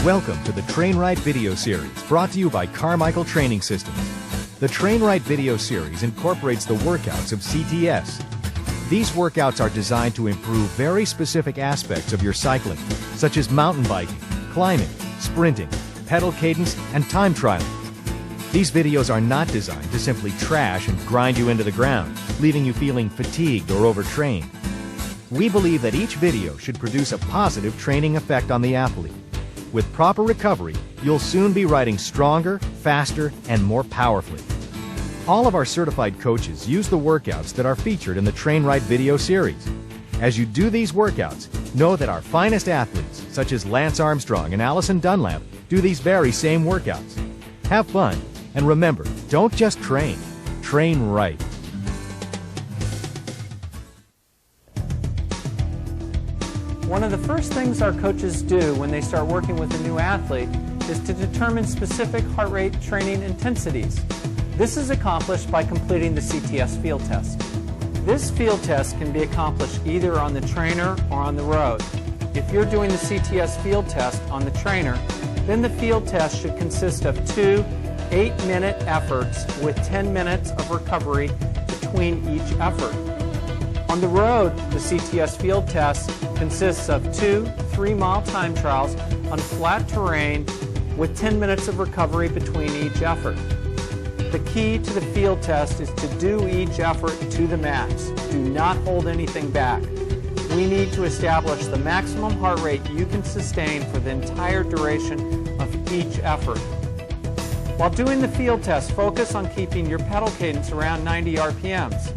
Welcome to the Train Right video series, brought to you by Carmichael Training Systems. The Train Right video series incorporates the workouts of CTS. These workouts are designed to improve very specific aspects of your cycling, such as mountain biking, climbing, sprinting, pedal cadence, and time trialing. These videos are not designed to simply trash and grind you into the ground, leaving you feeling fatigued or overtrained. We believe that each video should produce a positive training effect on the athlete. With proper recovery, you'll soon be riding stronger, faster, and more powerfully. All of our certified coaches use the workouts that are featured in the Train Right video series. As you do these workouts, know that our finest athletes, such as Lance Armstrong and Allison Dunlap, do these very same workouts. Have fun, and remember, don't just train, train right. One of the first things our coaches do when they start working with a new athlete is to determine specific heart rate training intensities. This is accomplished by completing the CTS field test. This field test can be accomplished either on the trainer or on the road. If you're doing the CTS field test on the trainer, then the field test should consist of 2 8-minute efforts with 10 minutes of recovery between each effort. On the road, the CTS field test consists of 2 3-mile time trials on flat terrain with 10 minutes of recovery between each effort. The key to the field test is to do each effort to the max. Do not hold anything back. We need to establish the maximum heart rate you can sustain for the entire duration of each effort. While doing the field test, focus on keeping your pedal cadence around 90 RPMs.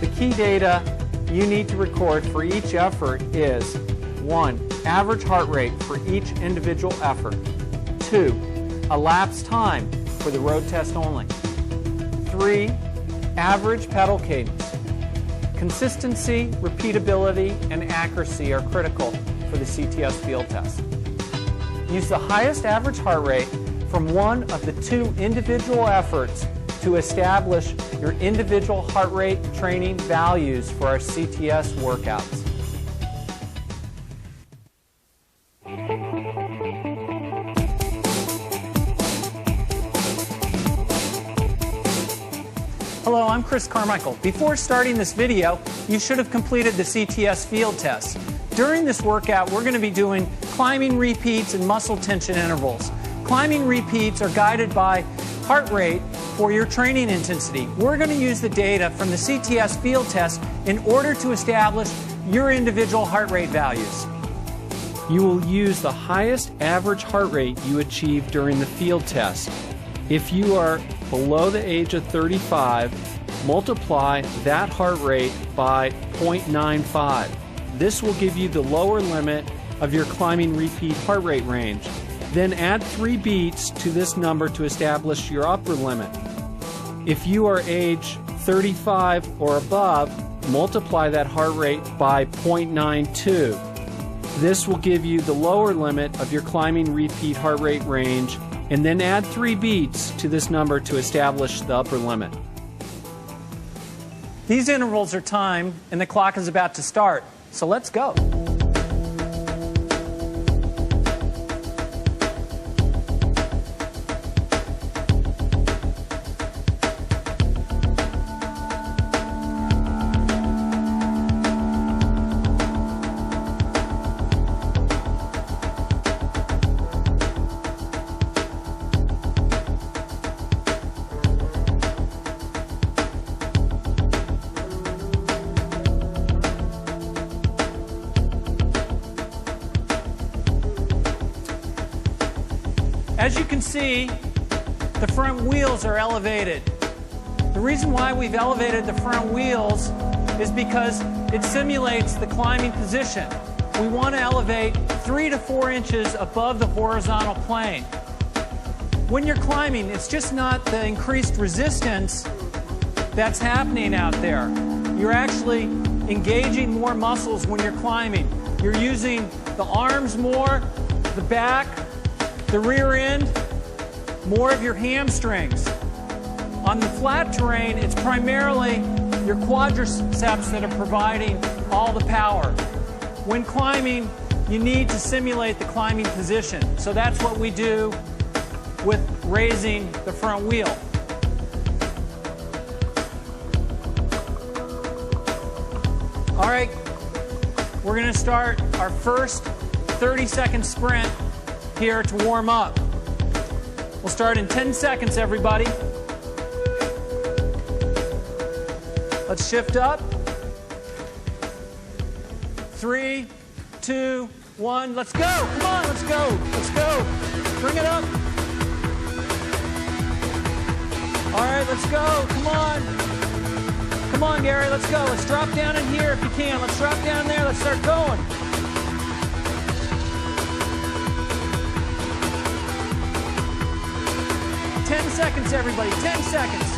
The key data you need to record for each effort is 1. Average heart rate for each individual effort. 2. Elapsed time for the road test only. 3. Average pedal cadence. Consistency, repeatability, and accuracy are critical for the CTS field test. Use the highest average heart rate from one of the 2 individual efforts to establish your individual heart rate training values for our CTS workouts. Hello, I'm Chris Carmichael. Before starting this video, you should have completed the CTS field test. During this workout, we're going to be doing climbing repeats and muscle tension intervals. Climbing repeats are guided by heart rate for your training intensity. We're going to use the data from the CTS field test in order to establish your individual heart rate values. You will use the highest average heart rate you achieve during the field test. If you are below the age of 35, multiply that heart rate by 0.95. This will give you the lower limit of your climbing repeat heart rate range. Then add 3 beats to this number to establish your upper limit. If you are age 35 or above, multiply that heart rate by 0.92. This will give you the lower limit of your climbing repeat heart rate range, and then add 3 beats to this number to establish the upper limit. These intervals are timed and the clock is about to start, so let's go. As you can see, the front wheels are elevated. The reason why we've elevated the front wheels is because it simulates the climbing position. We want to elevate 3 to 4 inches above the horizontal plane. When you're climbing, it's just not the increased resistance that's happening out there. You're actually engaging more muscles when you're climbing. You're using the arms more, the back, the rear end, more of your hamstrings. On the flat terrain, it's primarily your quadriceps that are providing all the power. When climbing, you need to simulate the climbing position. So that's what we do with raising the front wheel. All right, we're going to start our first 30-second sprint here to warm up. We'll start in 10 seconds, everybody. Let's shift up. 3, 2, 1, let's go. Come on, let's go. Let's go. Bring it up. All right, let's go. Come on. Come on, Gary, let's go. Let's drop down in here if you can. Let's drop down there. Let's start going. Ten seconds, everybody. 10 seconds.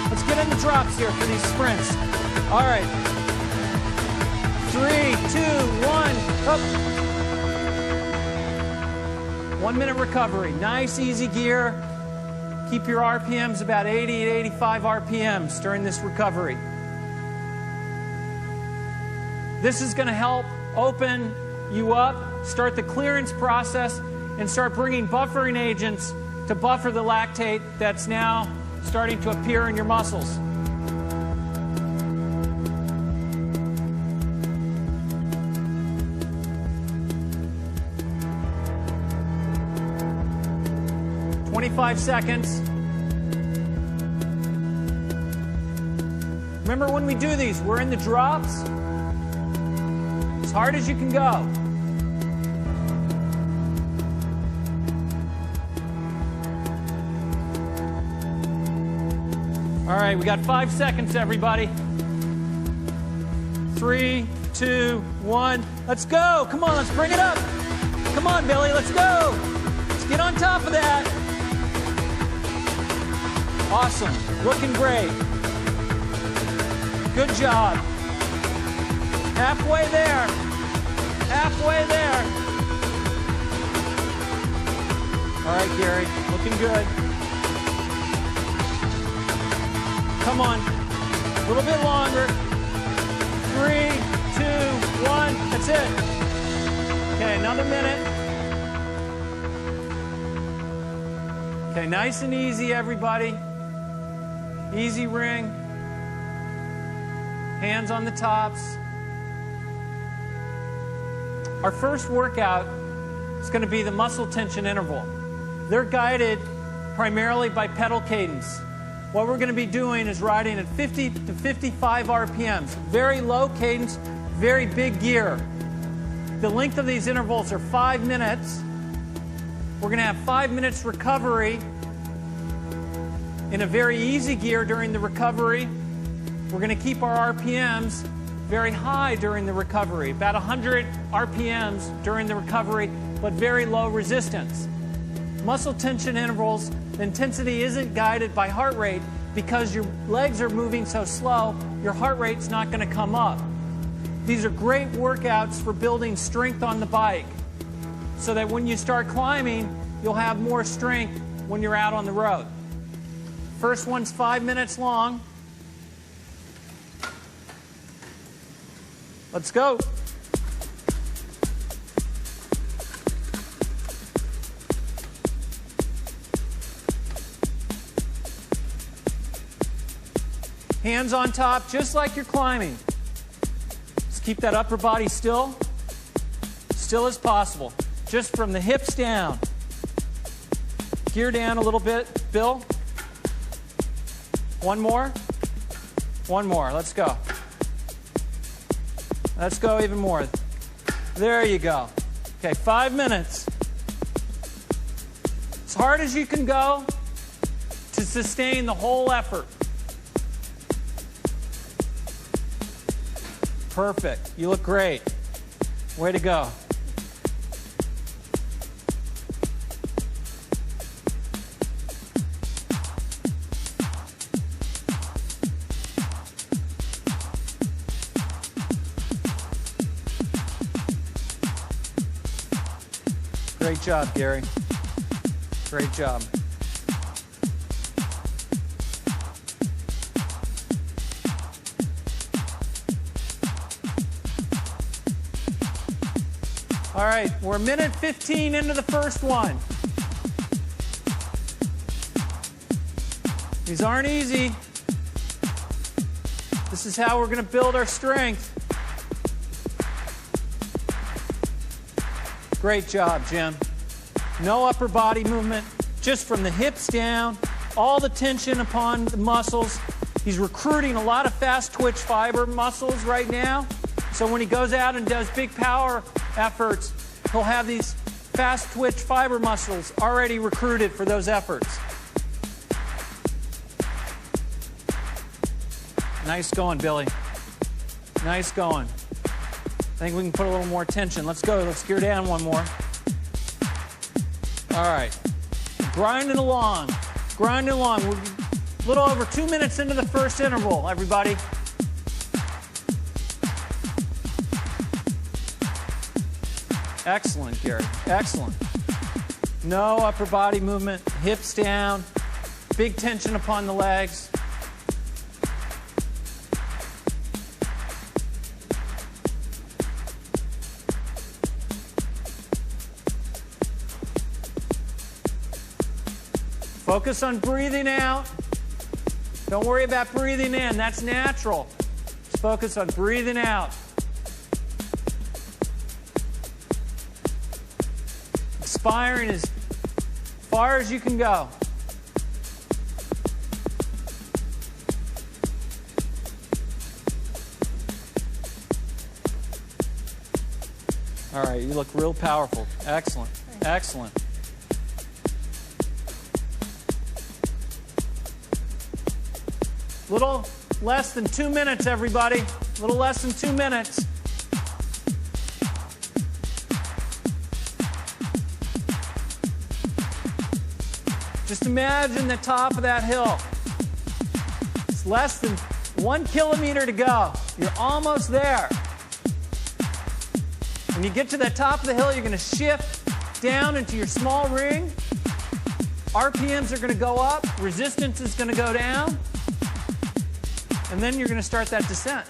Let's get in the drops here for these sprints. All right. 3, 2, 1, up. 1 minute recovery. Nice, easy gear. Keep your RPMs about 80 to 85 RPMs during this recovery. This is going to help open you up, start the clearance process, and start bringing buffering agents to buffer the lactate that's now starting to appear in your muscles. Five seconds. Remember, when we do these, we're in the drops as hard as you can go. All right, we got 5 seconds, everybody. 3, 2, 1, let's go. Come on, let's bring it up. Come on, Billy, let's go. Let's get on top of that. Awesome. Looking great. Good job. Halfway there. Halfway there. All right, Gary. Looking good. Come on. A little bit longer. 3, 2, 1. That's it. Okay, another minute. Okay, nice and easy, everybody. Easy ring, hands on the tops. Our first workout is going to be the muscle tension interval. They're guided primarily by pedal cadence. What we're going to be doing is riding at 50 to 55 RPMs. Very low cadence, very big gear. The length of these intervals are 5 minutes. We're going to have 5 minutes recovery in a very easy gear during the recovery. We're going to keep our RPMs very high during the recovery, about 100 RPMs during the recovery, but very low resistance. Muscle tension intervals, the intensity isn't guided by heart rate because your legs are moving so slow, your heart rate's not going to come up. These are great workouts for building strength on the bike so that when you start climbing, you'll have more strength when you're out on the road. First one's 5 minutes long. Let's go. Hands on top, just like you're climbing. Just keep that upper body still as possible. Just from the hips down. Gear down a little bit, Bill. One more. One more. Let's go. Let's go even more. There you go. Okay, 5 minutes. As hard as you can go to sustain the whole effort. Perfect. You look great. Way to go. Great job, Gary. Great job. All right, we're a minute 15 into the first one. These aren't easy. This is how we're going to build our strength. Great job, Jim. No upper body movement, just from the hips down, all the tension upon the muscles. He's recruiting a lot of fast twitch fiber muscles right now. So when he goes out and does big power efforts, he'll have these fast twitch fiber muscles already recruited for those efforts. Nice going, Billy. Nice going. I think we can put a little more tension. Let's go. Let's gear down one more. All right. Grinding along. Grinding along. We're a little over 2 minutes into the first interval, everybody. Excellent, Gary. Excellent. No upper body movement. Hips down. Big tension upon the legs. Focus on breathing out. Don't worry about breathing in. That's natural. Just focus on breathing out. Expiring as far as you can go. All right, you look real powerful. Excellent. Excellent. Little less than 2 minutes, everybody. Little less than 2 minutes. Just imagine the top of that hill. It's less than 1 kilometer to go. You're almost there. When you get to the top of the hill, you're going to shift down into your small ring. RPMs are going to go up. Resistance is going to go down. And then you're going to start that descent.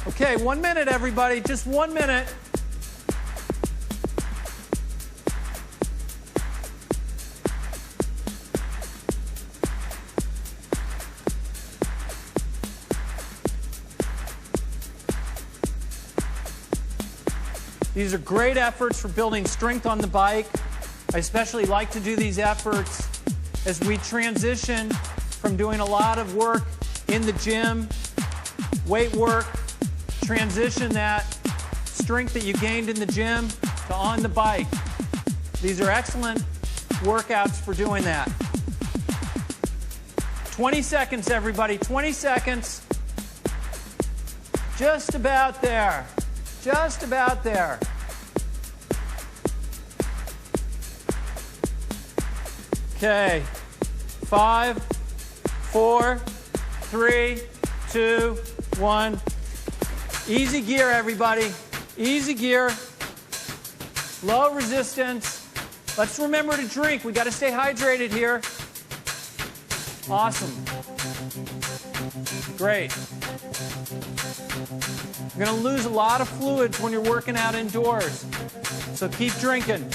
Okay, 1 minute, everybody. Just 1 minute. These are great efforts for building strength on the bike. I especially like to do these efforts as we transition from doing a lot of work in the gym, weight work, transition that strength that you gained in the gym to on the bike. These are excellent workouts for doing that. 20 seconds, everybody, 20 seconds. Just about there. Just about there. Okay. 5, 4, 3, 2, 1. Easy gear, everybody. Easy gear. Low resistance. Let's remember to drink. We got to stay hydrated here. Awesome. Great. You're going to lose a lot of fluids when you're working out indoors. So keep drinking.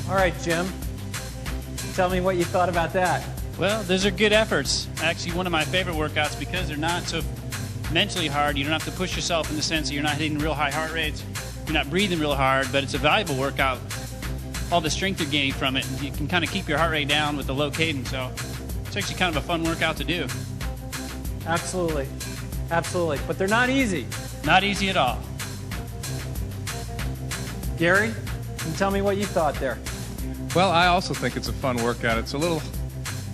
All right, Jim. Tell me what you thought about that. Well, those are good efforts. Actually, one of my favorite workouts because they're not so mentally hard. You don't have to push yourself in the sense that you're not hitting real high heart rates. You're not breathing real hard, but it's a valuable workout all the strength you're gaining from it. You can kind of keep your heart rate down with the low cadence, so it's actually kind of a fun workout to do. Absolutely. Absolutely. But they're not easy. Not easy at all. Gary, can you tell me what you thought there? Well, I also think it's a fun workout. It's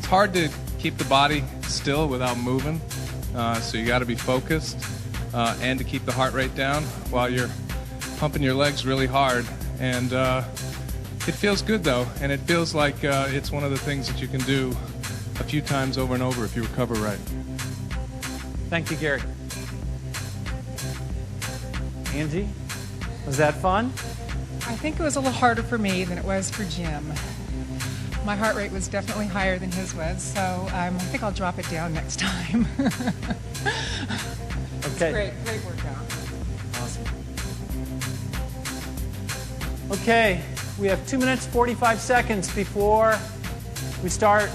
hard to keep the body still without moving, so you got to be focused and to keep the heart rate down while you're pumping your legs really hard. And it feels good though, and it feels like it's one of the things that you can do a few times over and over if you recover right. Thank you, Gary. Angie, was that fun? I think it was a little harder for me than it was for Jim. My heart rate was definitely higher than his was, so I think I'll drop it down next time. Okay. Great workout. Awesome. Okay, we have 2 minutes, 45 seconds before we start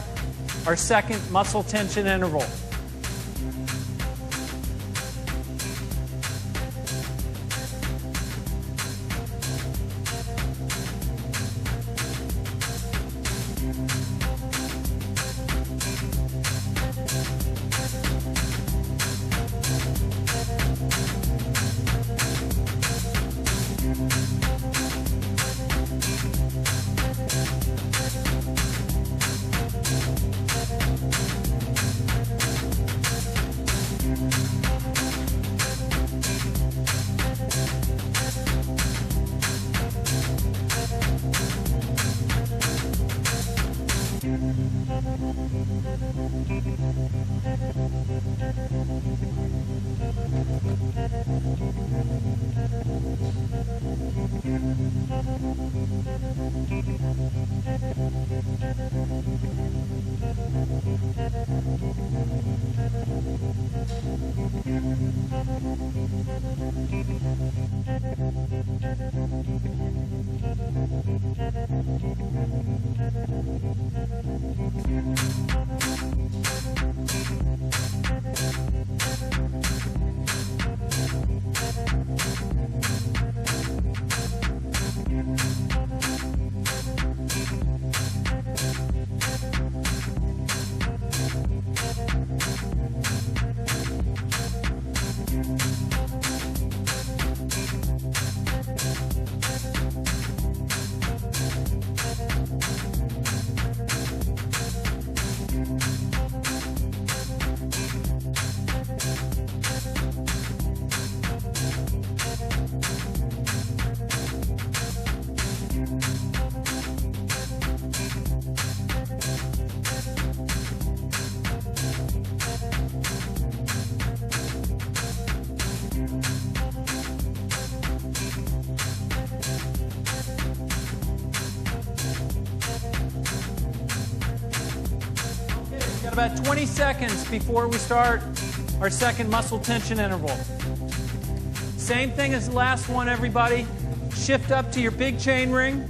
our second muscle tension interval. About 20 seconds before we start our second muscle tension interval. Same thing as the last one, everybody. Shift up to your big chain ring.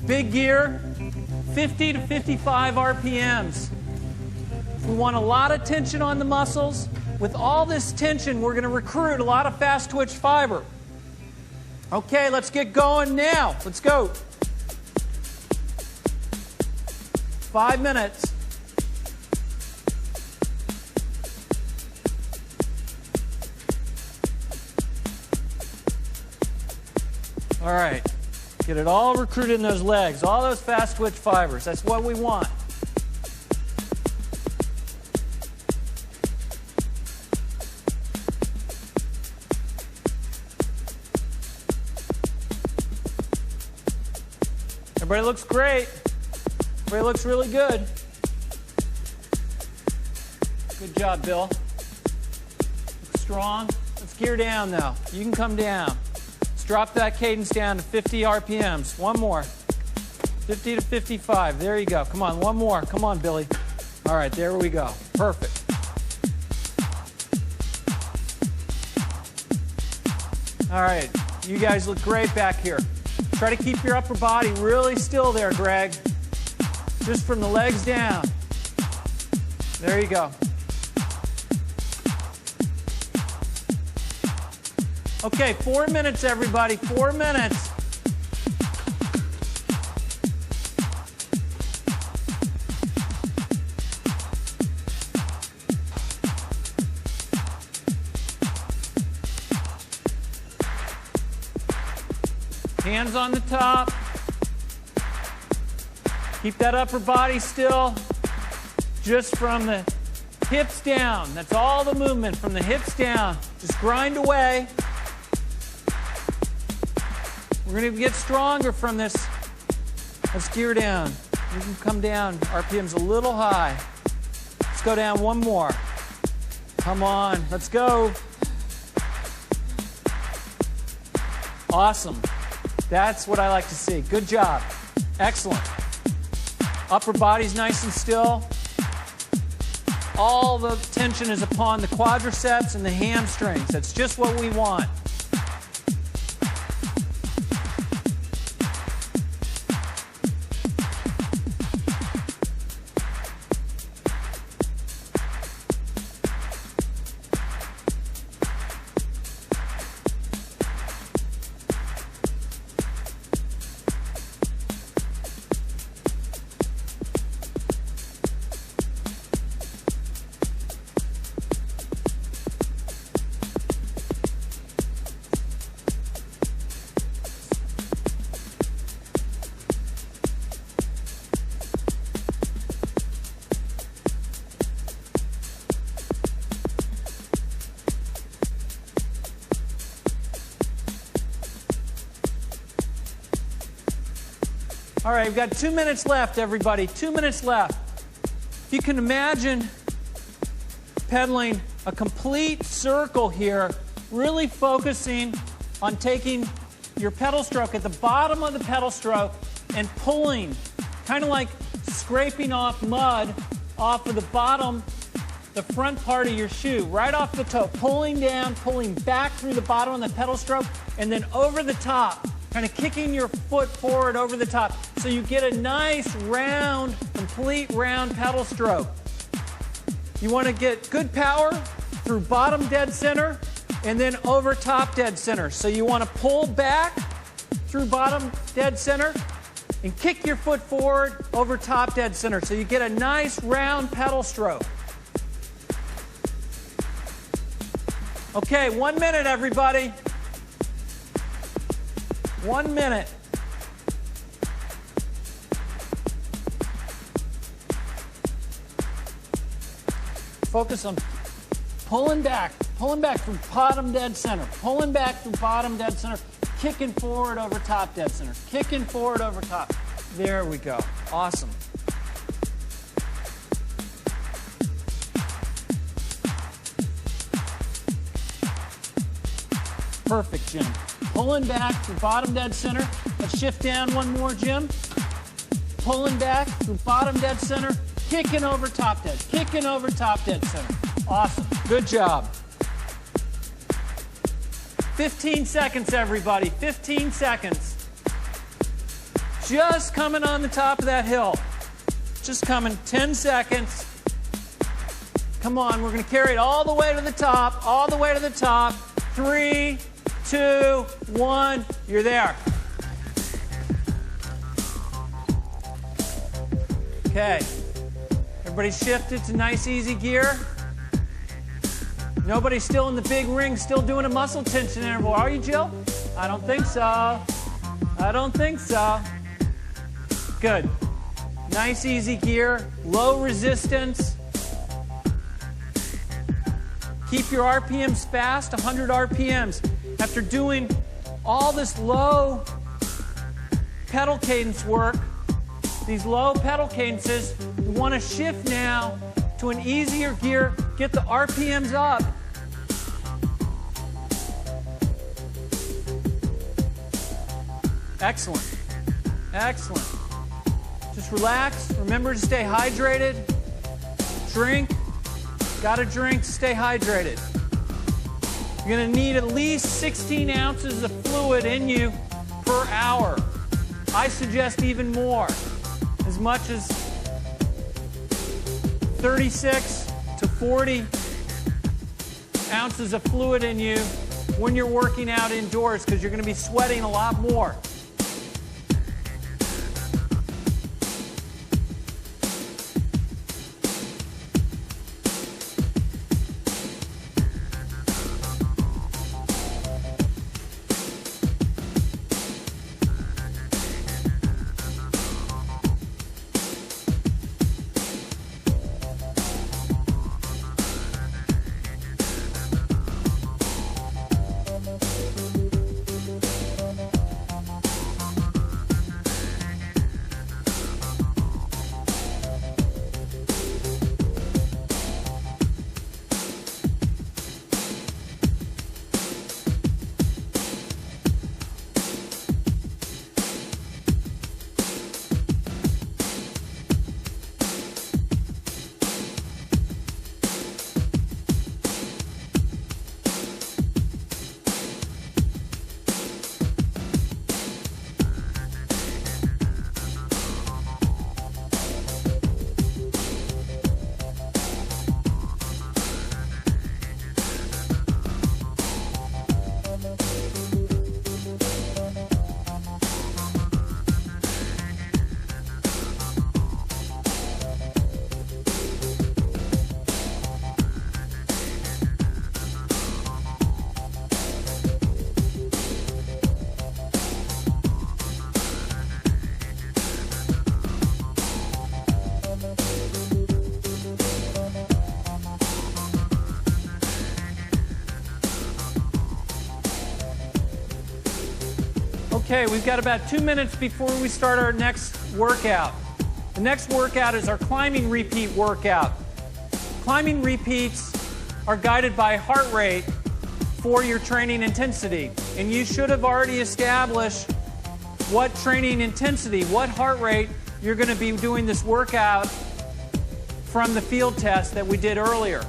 Big gear, 50 to 55 RPMs. We want a lot of tension on the muscles. With all this tension, we're going to recruit a lot of fast twitch fiber. Okay, let's get going now. Let's go. 5 minutes. All right, get it all recruited in those legs, all those fast twitch fibers. That's what we want. Everybody looks great. Everybody looks really good. Good job, Bill. Look strong. Let's gear down now. You can come down. Drop that cadence down to 50 RPMs. One more. 50 to 55. There you go. Come on, one more. Come on, Billy. All right, there we go. Perfect. All right, you guys look great back here. Try to keep your upper body really still there, Greg. Just from the legs down. There you go. Okay, 4 minutes, everybody. 4 minutes. Hands on the top. Keep that upper body still. Just from the hips down. That's all the movement, from the hips down. Just grind away. We're going to get stronger from this. Let's gear down. You can come down. RPM's a little high. Let's go down one more. Come on, let's go. Awesome. That's what I like to see. Good job. Excellent. Upper body's nice and still. All the tension is upon the quadriceps and the hamstrings. That's just what we want. All right, we've got 2 minutes left, everybody. 2 minutes left. If you can imagine pedaling a complete circle here, really focusing on taking your pedal stroke at the bottom of the pedal stroke and pulling, kind of like scraping off mud off of the bottom, the front part of your shoe, right off the toe, pulling down, pulling back through the bottom of the pedal stroke, and then over the top, kind of kicking your foot forward over the top. So you get a nice round, complete round pedal stroke. You want to get good power through bottom dead center and then over top dead center. So you want to pull back through bottom dead center and kick your foot forward over top dead center. So you get a nice round pedal stroke. Okay, 1 minute, everybody. 1 minute. Focus on pulling back from bottom dead center, pulling back from bottom dead center, kicking forward over top dead center, kicking forward over top. There we go. Awesome. Perfect, Jim. Pulling back through bottom dead center. Let's shift down one more, Jim. Pulling back through bottom dead center, kicking over top dead center. Awesome. Good job. 15 seconds, everybody. 15 seconds. Just coming on the top of that hill. Just coming. 10 seconds. Come on, we're going to carry it all the way to the top, all the way to the top. 3, 2, 1, you're there. Okay. Everybody shifted to nice, easy gear. Nobody's still in the big ring, still doing a muscle tension interval. Are you, Jill? I don't think so. I don't think so. Good. Nice, easy gear. Low resistance. Keep your RPMs fast, 100 RPMs. After doing all this low pedal cadence work, these low pedal cadences, we want to shift now to an easier gear, get the RPMs up. Excellent. Excellent. Just relax. Remember to stay hydrated. Drink. Got to drink to stay hydrated. You're going to need at least 16 ounces of fluid in you per hour. I suggest even more. As much as 36 to 40 ounces of fluid in you when you're working out indoors, because you're going to be sweating a lot more. Okay, we've got about 2 minutes before we start our next workout. The next workout is our climbing repeat workout. Climbing repeats are guided by heart rate for your training intensity. And you should have already established what training intensity, what heart rate you're going to be doing this workout from the field test that we did earlier.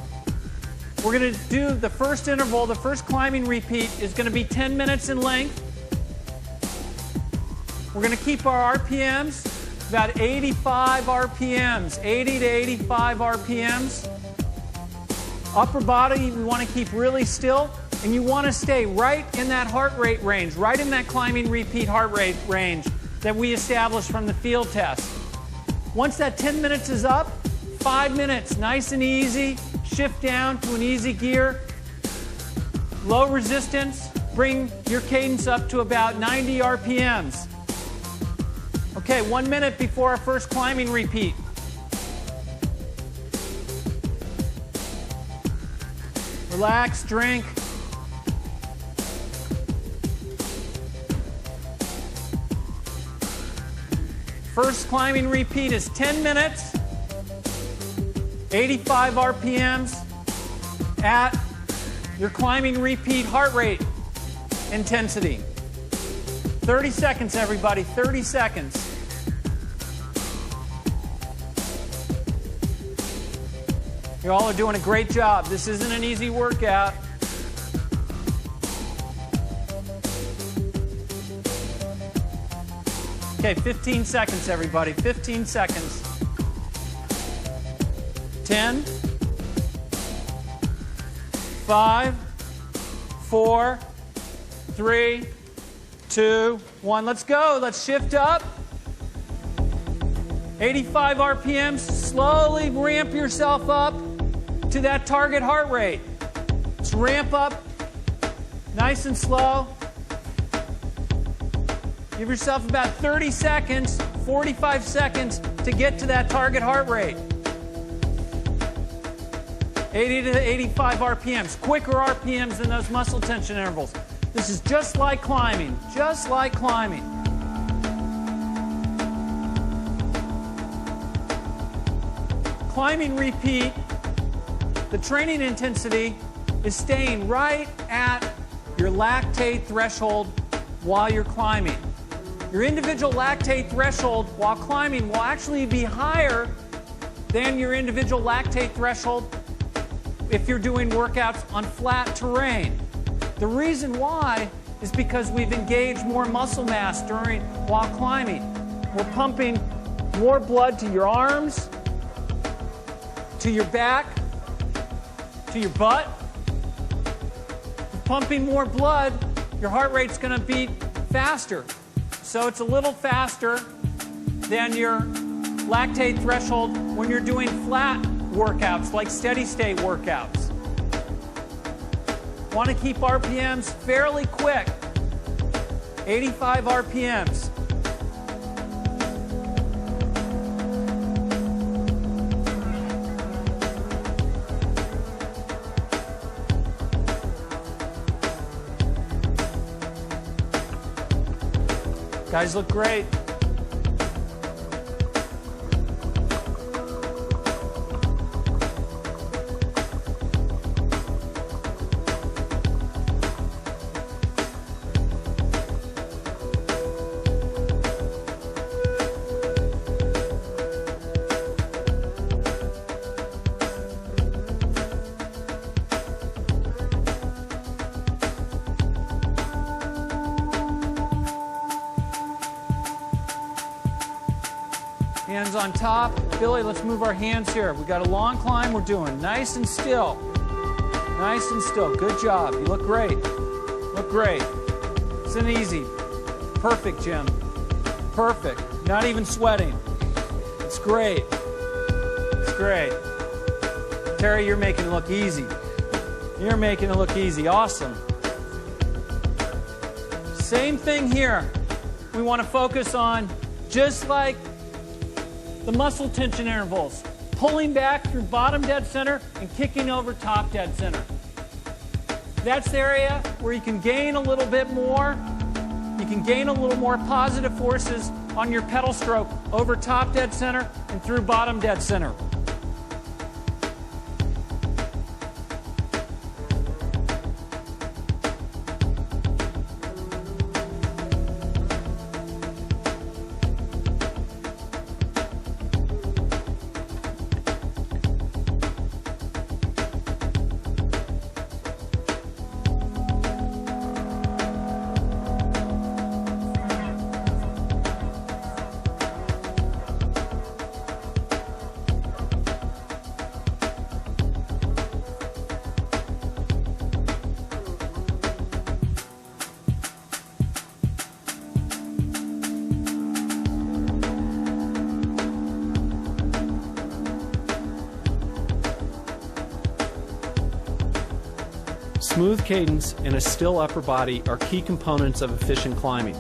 We're going to do the first interval, the first climbing repeat is going to be 10 minutes in length. We're going to keep our RPMs about 85 RPMs, 80 to 85 RPMs. Upper body we want to keep really still, and you want to stay right in that heart rate range, right in that climbing repeat heart rate range that we established from the field test. Once that 10 minutes is up, 5 minutes, nice and easy, shift down to an easy gear. Low resistance, bring your cadence up to about 90 RPMs. Okay, 1 minute before our first climbing repeat. Relax, drink. First climbing repeat is 10 minutes, 85 RPMs at your climbing repeat heart rate intensity. 30 seconds, everybody, 30 seconds. You all are doing a great job. This isn't an easy workout. Okay, 15 seconds, everybody. 15 seconds. 10, 5, 4, 3, 2, 1. Let's go. Let's shift up. 85 RPMs. Slowly ramp yourself up to that target heart rate. Let's ramp up nice and slow. Give yourself about 30 seconds, 45 seconds to get to that target heart rate. 80 to 85 RPMs, quicker RPMs than those muscle tension intervals. This is just like climbing, just like climbing. Climbing repeat, the training intensity is staying right at your lactate threshold while you're climbing. Your individual lactate threshold while climbing will actually be higher than your individual lactate threshold if you're doing workouts on flat terrain. The reason why is because we've engaged more muscle mass while climbing. We're pumping more blood to your arms, to your back, to your butt. We're pumping more blood, your heart rate's going to beat faster. So it's a little faster than your lactate threshold when you're doing flat workouts, like steady state workouts. Want to keep RPMs fairly quick. 85 RPMs. Guys look great. Hands on top. Billy, let's move our hands here. We've got a long climb we're doing. Nice and still. Nice and still. Good job. You look great. Look great. It's an easy. Perfect, Jim. Perfect. Not even sweating. It's great. It's great. Terry, you're making it look easy. You're making it look easy. Awesome. Same thing here. We want to focus on, just like the muscle tension intervals, pulling back through bottom dead center and kicking over top dead center. That's the area where you can gain a little bit more you can gain a little more positive forces on your pedal stroke over top dead center and through bottom dead center. Smooth cadence and a still upper body are key components of efficient climbing.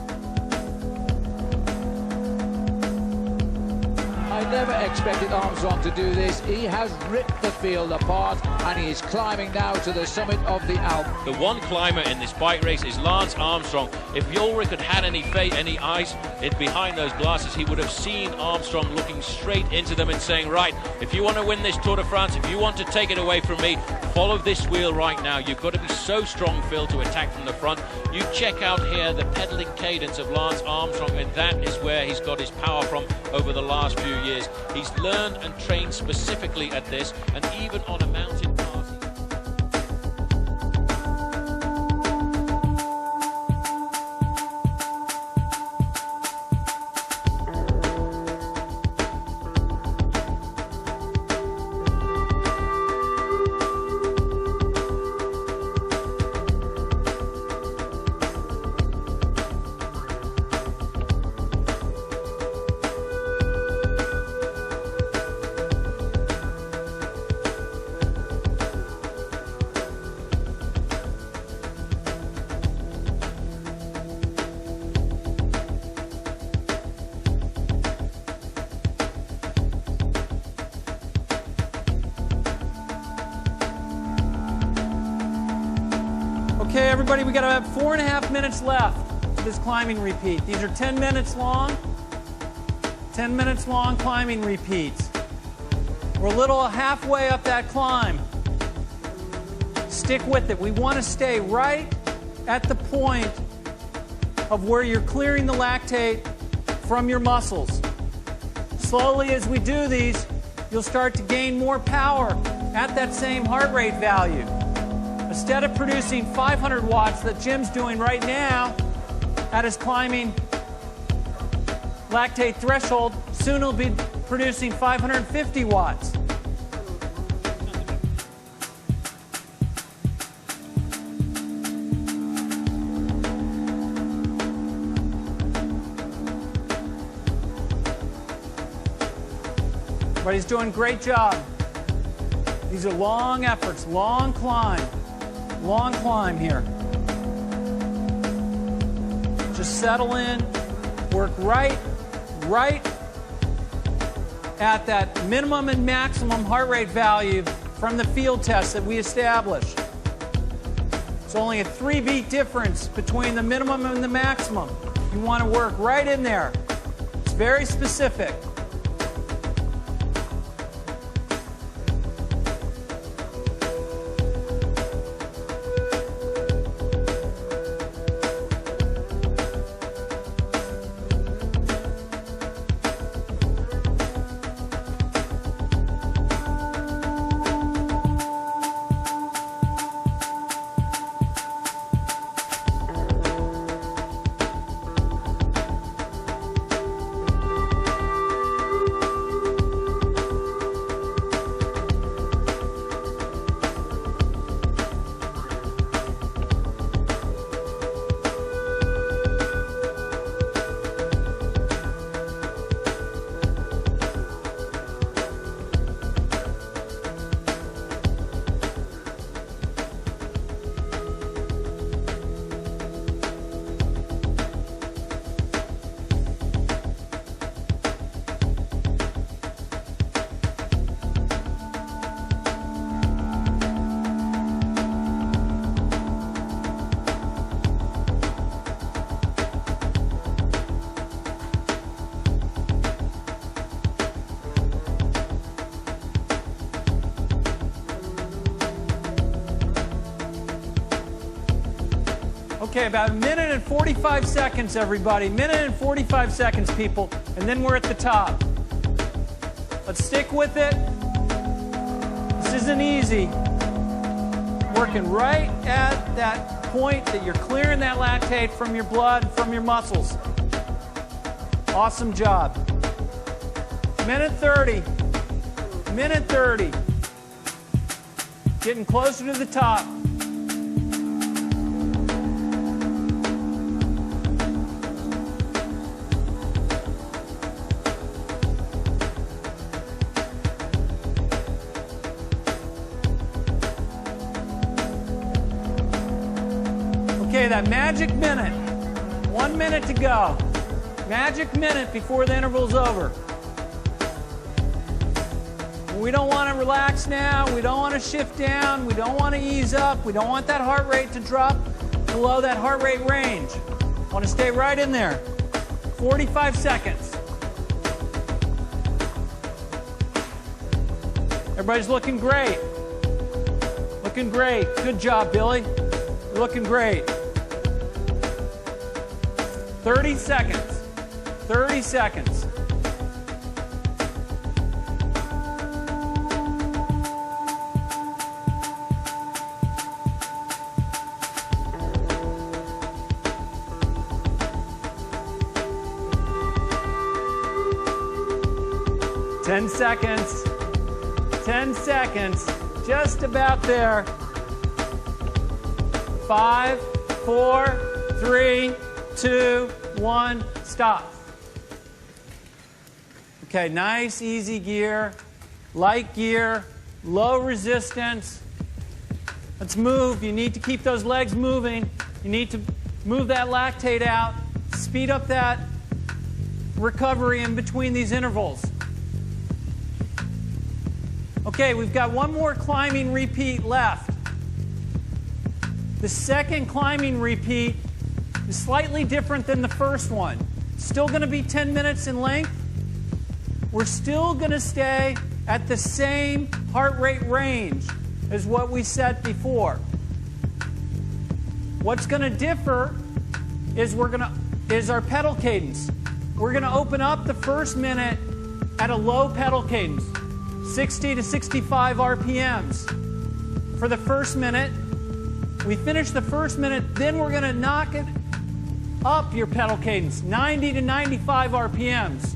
I never expected Armstrong to do this. He has ripped the field apart and he is climbing now to the summit of the Alp. The one climber in this bike race is Lance Armstrong. If Ulrich had had any eyes behind those glasses, he would have seen Armstrong looking straight into them and saying, right, if you want to win this Tour de France, if you want to take it away from me, follow this wheel right now. You've got to be so strong, Phil, to attack from the front. You check out here the pedaling cadence of Lance Armstrong, and that is where he's got his power from over the last few years. He's learned and trained specifically at this, and even on a mountain pass. Okay, everybody, we got about 4.5 minutes left to this climbing repeat. These are 10 minutes long. 10 minutes long climbing repeats. We're a little halfway up that climb. Stick with it. We want to stay right at the point of where you're clearing the lactate from your muscles. Slowly as we do these, you'll start to gain more power at that same heart rate value. Instead of producing 500 watts that Jim's doing right now at his climbing lactate threshold, soon he'll be producing 550 watts. Everybody's doing a great job. These are long efforts, long climb here. Just settle in, work right at that minimum and maximum heart rate value from the field test that we established. It's only a 3-beat difference between the minimum and the maximum. You want to work right in there. It's very specific. Okay, about a minute and 45 seconds, everybody. Minute and 45 seconds, people. And then we're at the top. Let's stick with it. This isn't easy. Working right at that point that you're clearing that lactate from your blood, from your muscles. Awesome job. Minute 30. Minute 30. Getting closer to the top. Okay, that magic minute. 1 minute to go. Magic minute before the interval's over. We don't want to relax now. We don't want to shift down. We don't want to ease up. We don't want that heart rate to drop below that heart rate range. Want to stay right in there. 45 seconds. Everybody's looking great. Looking great. Good job, Billy. You're looking great. 30 seconds. 30 seconds. Ten seconds. 10 seconds. Just about there. 5, 4, 3, 2, 1. Stop. Okay, nice, easy gear. Light gear. Low resistance. Let's move. You need to keep those legs moving. You need to move that lactate out. Speed up that recovery in between these intervals. Okay, we've got one more climbing repeat left. The second climbing repeat is slightly different than the first one. Still going to be 10 minutes in length. We're still going to stay at the same heart rate range as what we set before. What's going to differ is our pedal cadence. We're going to open up the first minute at a low pedal cadence. 60 to 65 RPMs for the first minute. We finish the first minute, then we're going to knock it up your pedal cadence, 90 to 95 RPMs.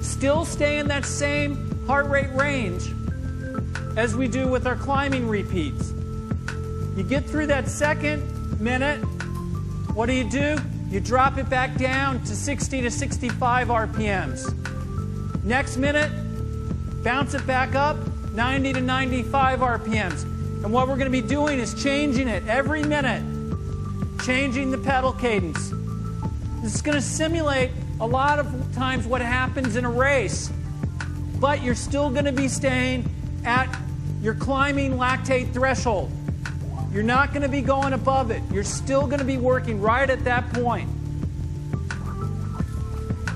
Still stay in that same heart rate range as we do with our climbing repeats. You get through that second minute, what do? You drop it back down to 60 to 65 RPMs. Next minute, bounce it back up, 90 to 95 RPMs. And what we're going to be doing is changing it every minute, changing the pedal cadence. This is going to simulate a lot of times what happens in a race, but you're still going to be staying at your climbing lactate threshold. You're not going to be going above it. You're still going to be working right at that point.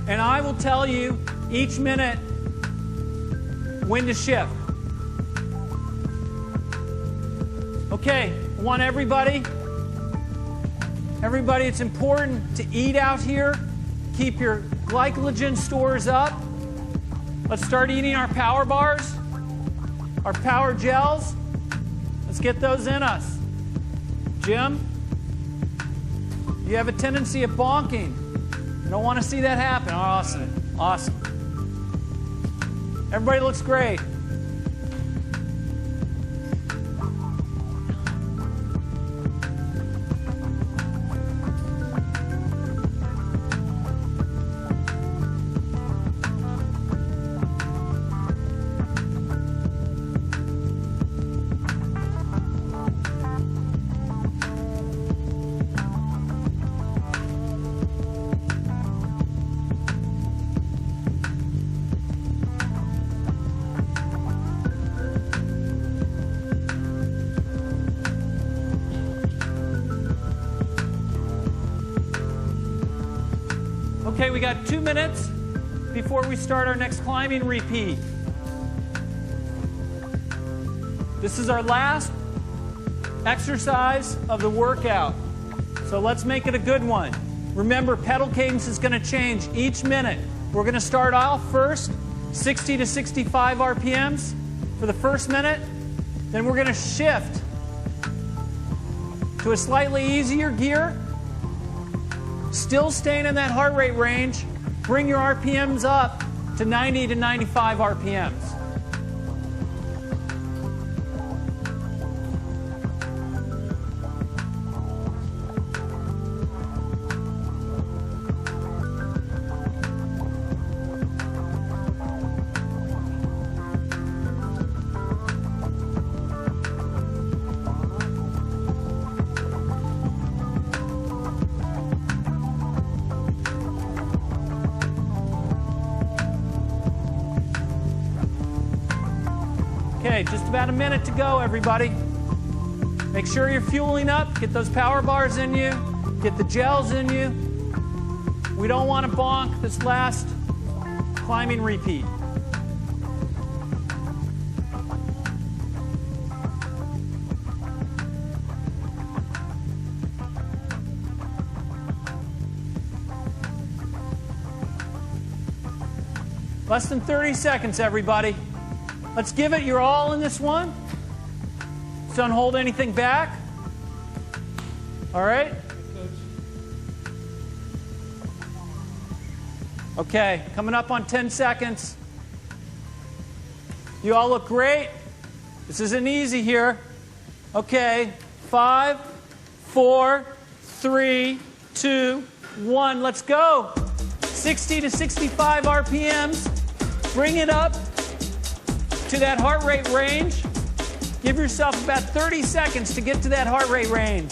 And I will tell you each minute when to shift. Okay, I want everybody, it's important to eat out here. Keep your glycogen stores up. Let's start eating our power bars, our power gels. Let's get those in us. Jim, you have a tendency of bonking. I don't want to see that happen. Awesome. Awesome. Everybody looks great. Okay, we got 2 minutes before we start our next climbing repeat. This is our last exercise of the workout. So let's make it a good one. Remember, pedal cadence is going to change each minute. We're going to start off first 60 to 65 RPMs for the first minute. Then we're going to shift to a slightly easier gear. Still staying in that heart rate range. Bring your RPMs up to 90 to 95 RPMs. Okay, just about a minute to go, everybody. Make sure you're fueling up. Get those power bars in you. Get the gels in you. We don't want to bonk this last climbing repeat. Less than 30 seconds, everybody. Let's give it your all in this one. Don't hold anything back. All right? Okay, coming up on 10 seconds. You all look great. This isn't easy here. Okay, 5, 4, 3, 2, 1. Let's go. 60 to 65 RPMs. Bring it up to that heart rate range. Give yourself about 30 seconds to get to that heart rate range.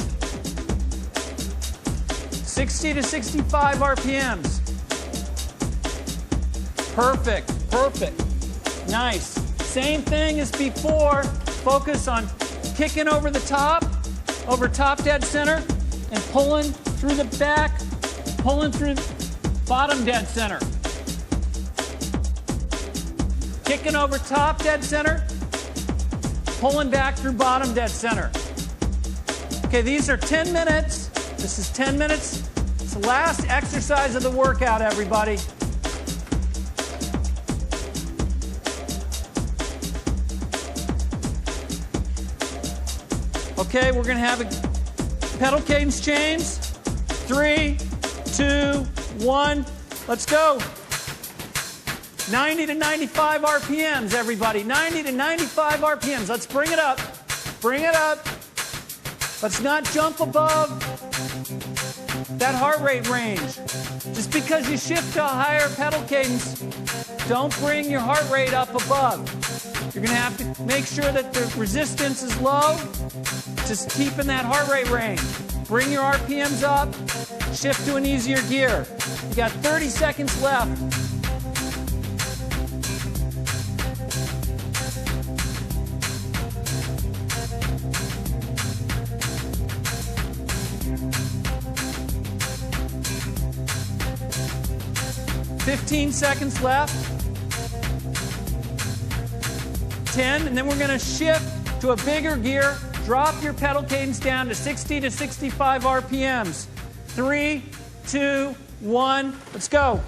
60 to 65 RPMs. Perfect, perfect. Nice. Same thing as before. Focus on kicking over the top, over top dead center, and pulling through the back, pulling through bottom dead center. Kicking over top dead center, pulling back through bottom dead center. Okay, these are 10 minutes. This is 10 minutes. It's the last exercise of the workout, everybody. Okay, we're going to have a pedal cadence change. 3, 2, 1. Let's go. 90 to 95 RPMs, everybody. 90 to 95 RPMs. Let's bring it up. Bring it up. Let's not jump above that heart rate range. Just because you shift to a higher pedal cadence, don't bring your heart rate up above. You're going to have to make sure that the resistance is low. Just keep in that heart rate range. Bring your RPMs up. Shift to an easier gear. You got 30 seconds left. $15 seconds left. 10, and then we're going to shift to a bigger gear. Drop your pedal cadence down to 60 to 65 RPMs. 3, 2, 1. Let's go.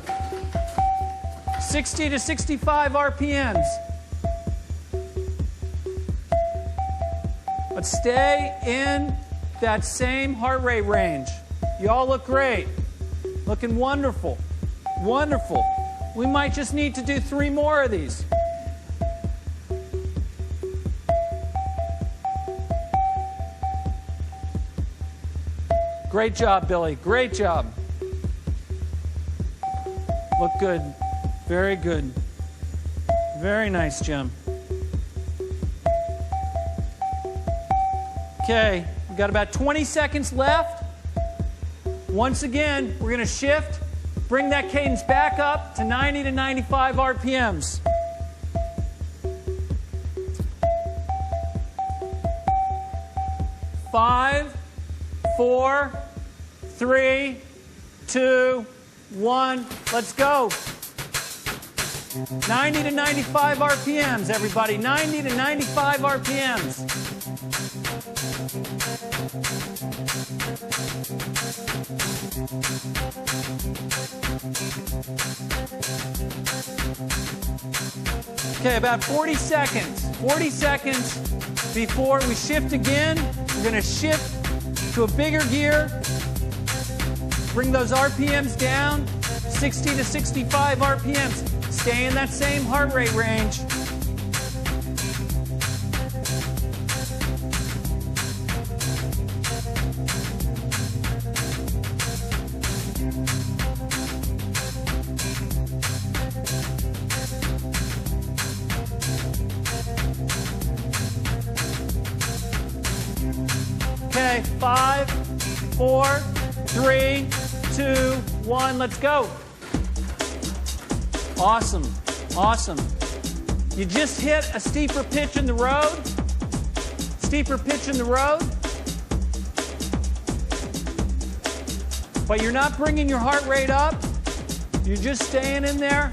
60 to 65 RPMs. Let's stay in that same heart rate range. You all look great. Looking wonderful. Wonderful. We might just need to do 3 more of these. Great job, Billy. Great job. Look good. Very good. Very nice, Jim. Okay, we've got about 20 seconds left. Once again, we're going to shift. Bring that cadence back up to 90 to 95 RPMs. Five, 4, 3, 2, 1. Let's go. 90 to 95 RPMs, everybody. 90 to 95 RPMs. Okay, about 40 seconds. 40 seconds before we shift again. We're going to shift to a bigger gear. Bring those RPMs down, 60 to 65 RPMs. Stay in that same heart rate range. Okay, 5, 4, 3, 2, 1, let's go. Awesome, awesome. You just hit a steeper pitch in the road. Steeper pitch in the road. But you're not bringing your heart rate up. You're just staying in there.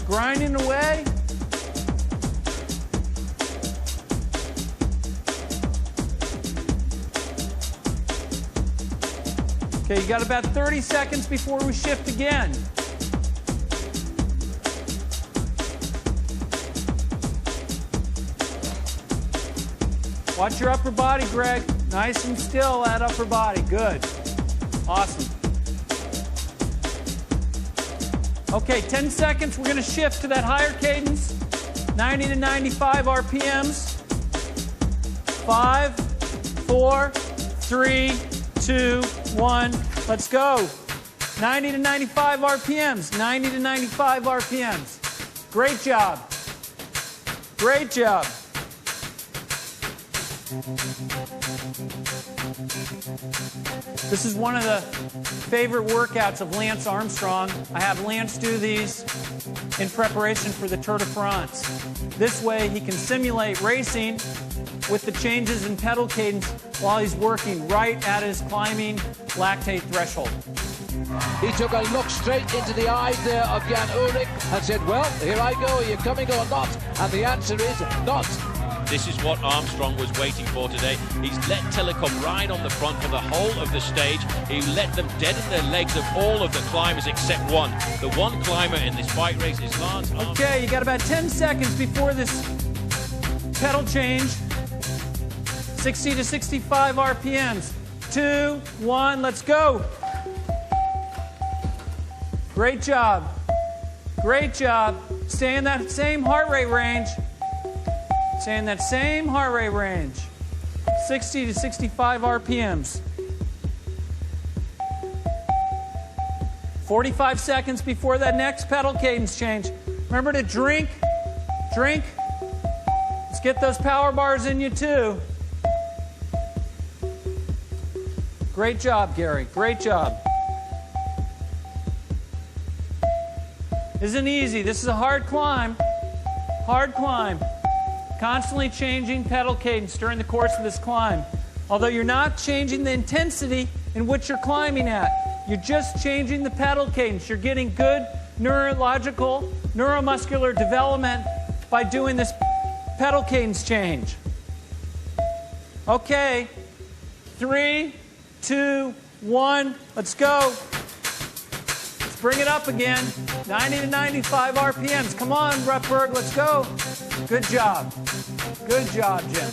Grinding away. Okay, you got about 30 seconds before we shift again. Watch your upper body, Greg. Nice and still, that upper body. Good. Awesome. Okay, 10 seconds. We're going to shift to that higher cadence. 90 to 95 RPMs. 5, 4, 3, 2, 1. Let's go. 90 to 95 RPMs. 90 to 95 RPMs. Great job. Great job. This is one of the favorite workouts of Lance Armstrong. I have Lance do these in preparation for the Tour de France. This way he can simulate racing with the changes in pedal cadence while he's working right at his climbing lactate threshold. He took a look straight into the eyes there of Jan Ullrich and said, well, here I go, are you coming or not? And the answer is not. This is what Armstrong was waiting for today. He's let Telecom ride on the front for the whole of the stage. He let them deaden their legs of all of the climbers except one. The one climber in this bike race is Lance Armstrong. Okay, you got about 10 seconds before this pedal change. 60 to 65 RPMs. 2, 1, let's go. Great job. Great job. Stay in that same heart rate range. Stay in that same heart rate range. 60 to 65 RPMs. 45 seconds before that next pedal cadence change. Remember to drink. Drink. Let's get those power bars in you too. Great job, Gary. Great job. Isn't easy. This is a hard climb. Hard climb. Constantly changing pedal cadence during the course of this climb. Although you're not changing the intensity in which you're climbing at. You're just changing the pedal cadence. You're getting good neurological, neuromuscular development by doing this pedal cadence change. Okay. 3, 2, 1. Let's go. Let's bring it up again. 90 to 95 RPMs. Come on, Rutberg. Let's go. Good job. Good job, Jim.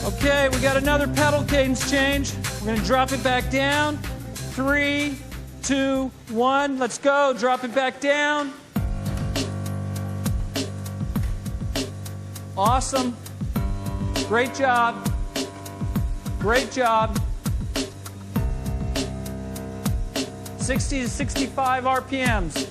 Okay, we got another pedal cadence change. We're going to drop it back down. 3, 2, 1. Let's go. Drop it back down. Awesome. Great job. Great job. 60 to 65 RPMs.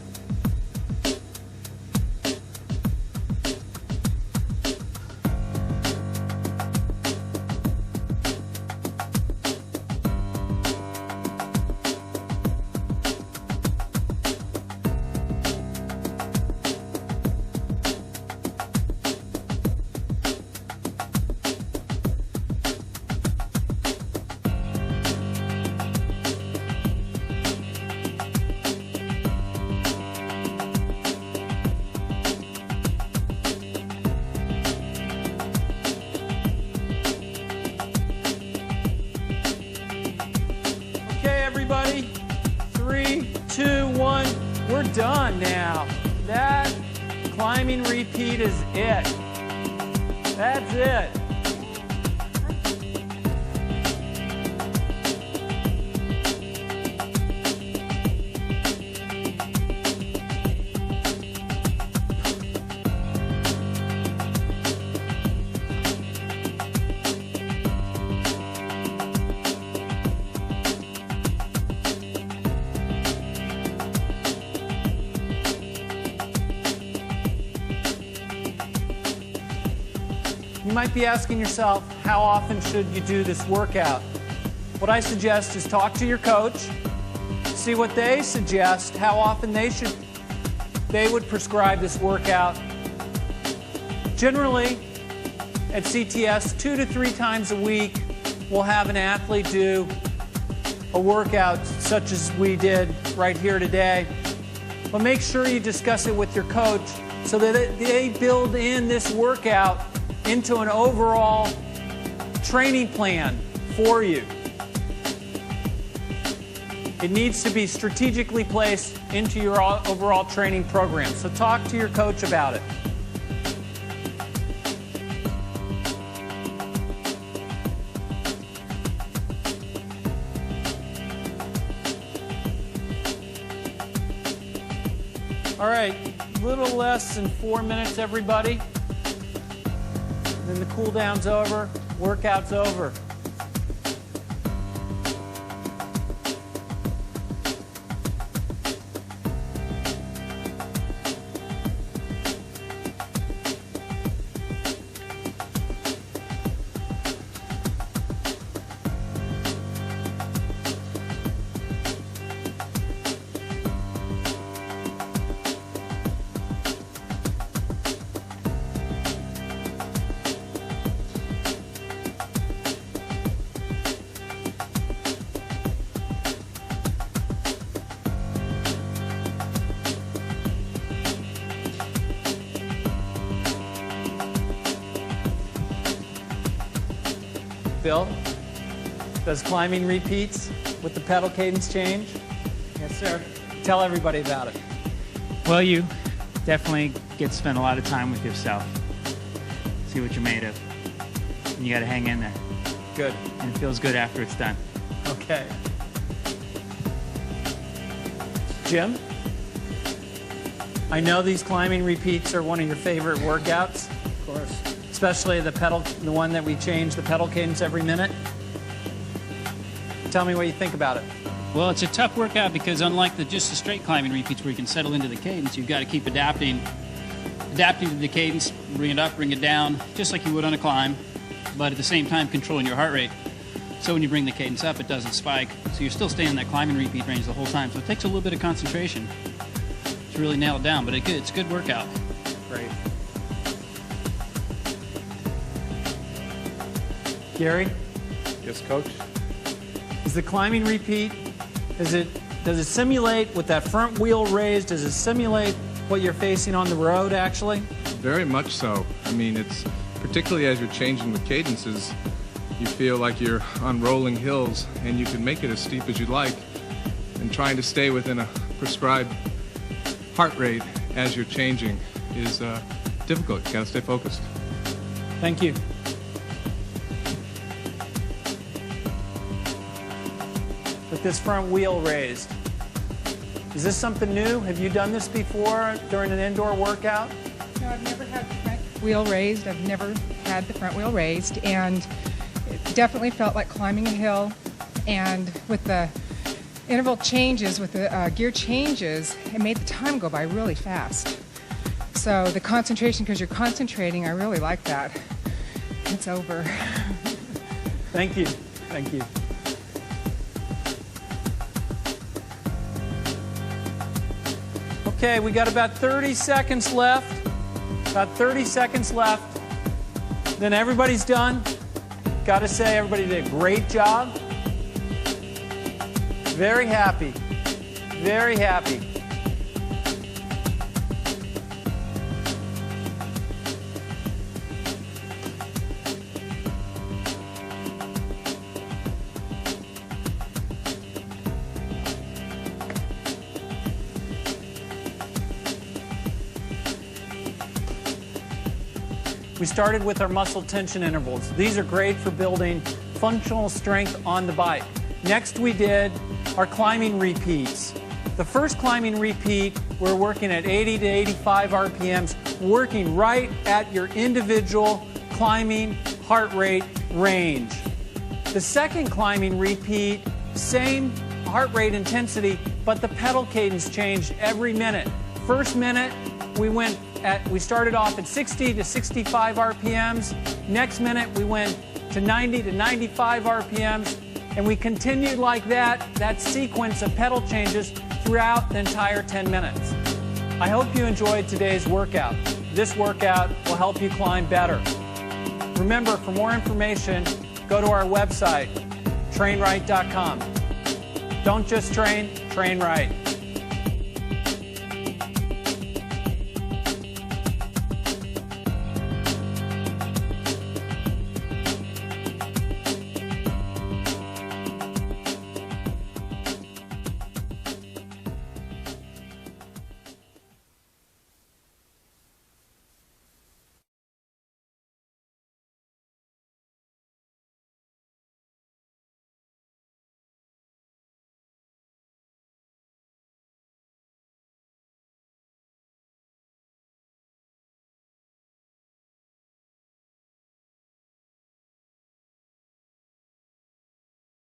Everybody, 3, 2, 1, we're done now. That climbing repeat is it. That's it. You might be asking yourself, how often should you do this workout? What I suggest is talk to your coach, see what they suggest, how often they would prescribe this workout. Generally, at CTS, 2 to 3 times a week, we'll have an athlete do a workout such as we did right here today. But make sure you discuss it with your coach so that they build in this workout into an overall training plan for you. It needs to be strategically placed into your overall training program. So talk to your coach about it. All right, a little less than 4 minutes, everybody. Then the cool down's over, workout's over. Bill, does climbing repeats with the pedal cadence change? Yes, sir. Tell everybody about it. Well, you definitely get to spend a lot of time with yourself. See what you're made of. And you got to hang in there. Good. And it feels good after it's done. Okay. Jim, I know these climbing repeats are one of your favorite workouts. Of course. Especially the one that we change the pedal cadence every minute. Tell me what you think about it. Well, it's a tough workout because unlike just the straight climbing repeats where you can settle into the cadence, you've got to keep adapting to the cadence, bring it up, bring it down, just like you would on a climb, but at the same time controlling your heart rate. So when you bring the cadence up, it doesn't spike. So you're still staying in that climbing repeat range the whole time. So it takes a little bit of concentration to really nail it down, but it's a good workout. Great. Gary? Yes, Coach? Is the climbing repeat, does it simulate with that front wheel raised, does it simulate what you're facing on the road actually? Very much so. I mean, it's particularly as you're changing the cadences, you feel like you're on rolling hills and you can make it as steep as you'd like, and trying to stay within a prescribed heart rate as you're changing is difficult. You gotta stay focused. Thank you. With this front wheel raised, is this something new? Have you done this before during an indoor workout? No, I've never had the front wheel raised. I've never had the front wheel raised, and definitely felt like climbing a hill, and with the interval changes, with the gear changes, it made the time go by really fast. So the concentration, because you're concentrating, I really like that. It's over. Thank you. Thank you. Okay, we got about 30 seconds left. About 30 seconds left. Then everybody's done. Got to say, everybody did a great job. Very happy. Very happy. We started with our muscle tension intervals. These are great for building functional strength on the bike. Next we did our climbing repeats. The first climbing repeat, we're working at 80 to 85 RPMs, working right at your individual climbing heart rate range. The second climbing repeat, same heart rate intensity, but the pedal cadence changed every minute. First minute, we started off at 60 to 65 RPMs. Next minute, we went to 90 to 95 RPMs. And we continued like that sequence of pedal changes throughout the entire 10 minutes. I hope you enjoyed today's workout. This workout will help you climb better. Remember, for more information, go to our website, trainright.com. Don't just train, train right.